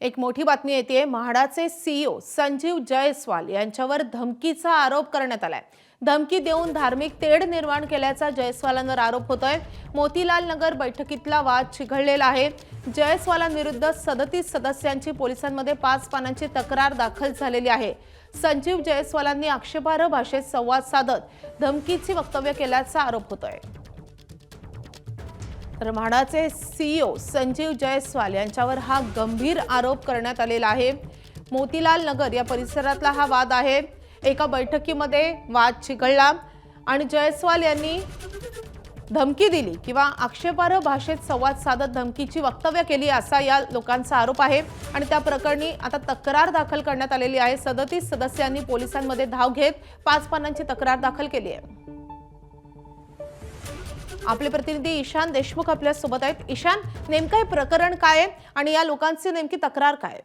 एक मोठी बातमी येते। म्हाडाचे सीईओ संजीव जयस्वाल यांच्यावर धमकीचा आरोप करण्यात आलाय। धमकी देऊन धार्मिक तेढ निर्माण केल्याचा जयस्वालांवर आरोप होतोय। मोतीलाल नगर बैठकीतला वाद चिघळलेला आहे। जयस्वालांविरुद्ध 37 सदस्यांची पोलिसांमध्ये 5 पानांची तक्रार दाखल झालेली आहे। संजीव जयस्वालांनी आक्षेपार्ह भाषेत संवाद साधत धमकीची वक्तव्य केल्याचा आरोप होतोय। तर म्हाडाचे सीईओ संजीव जयस्वाल यांच्यावर हा गंभीर आरोप करण्यात आलेला आहे। मोतीलाल नगर या परिसरातला हा वाद आहे। एका बैठकीमध्ये वाद चिघळला आणि जयस्वाल यांनी धमकी दिली किंवा आक्षेपार्ह भाषेत संवाद साधत धमकीची वक्तव्य केली असा या लोकांचा आरोप आहे आणि त्या प्रकरणी आता तक्रार दाखल करण्यात आलेली आहे। 37 सदस्यांनी पोलिसांमध्ये धाव घेत 5 पानांची तक्रार दाखल केली आहे। आपले प्रतिनिधी ईशान देशमुख आपल्या सोबत आहेत। ईशान, नेमकं हे प्रकरण काय आहे आणि या लोकांची नेमकी तक्रार काय?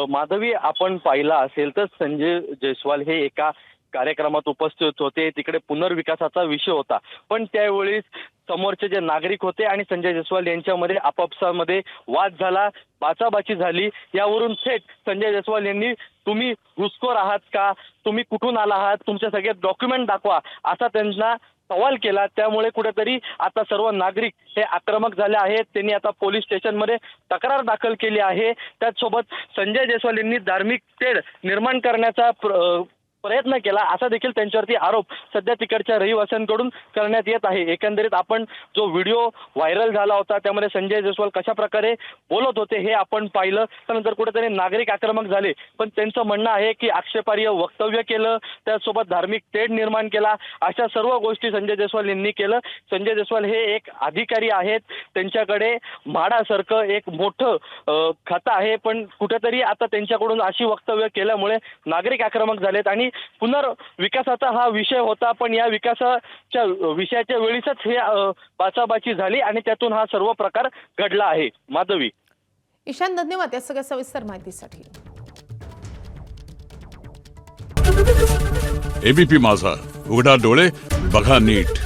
माधवी, आपण पाहिला असेल तर संजय जयस्वाल हे एका कार्यक्रमात उपस्थित होते। तिकडे पुनर्विकासाचा विषय होता, पण त्यावेळी समोरचे जे नागरिक होते आणि संजय जयस्वाल यांच्यामध्ये आपापसामध्ये वाद झाला, बाचाबाची झाली। यावरून थेट संजय जयस्वाल यांनी तुम्ही घुसखोर आहात का, तुम्ही कुठून आला आहात, तुमचे सगळे डॉक्युमेंट दाखवा, असा त्यांना सवाल केला। त्यामुळे कुठेतरी आता सर्व नागरिक हे आक्रमक झाले आहेत। त्यांनी आता पोलीस स्टेशनमध्ये तक्रार दाखल केली आहे। त्याचसोबत संजय जयस्वाल यांनी धार्मिक तेढ निर्माण करण्याचा प्रयत्न केला असा देखील त्यांच्यावरती आरोप सध्या तिकडच्या रहिवाशांकडून करण्यात येत आहे। एकंदरीत आपण जो व्हिडिओ व्हायरल झाला होता त्यामध्ये संजय जयस्वाल कशा प्रकारे बोलत होते हे आपण पाहिलं। त्यानंतर कुठेतरी नागरिक आक्रमक झाले, पण त्यांचं म्हणणं आहे की आक्षेपार्ह वक्तव्य केलं, त्यासोबत धार्मिक तेढ निर्माण केला, अशा सर्व गोष्टी संजय जयस्वाल यांनी केलं। संजय जयस्वाल हे एक अधिकारी आहेत, त्यांच्याकडे म्हाडासारखं एक मोठं खातं आहे, पण कुठेतरी आता त्यांच्याकडून अशी वक्तव्य केल्यामुळे नागरिक आक्रमक झालेत आणि पुनर्विकासाचा हा विषय होता, पण या विकासाच्या विषयाच्या वेळीच हे बाचाबाची झाली आणि त्यातून हा सर्व प्रकार घडला आहे। माधवी, ईशान, धन्यवाद या सगळ्या सविस्तर माहितीसाठी। एबीपी माझा, उघडा डोळे बघा नीट।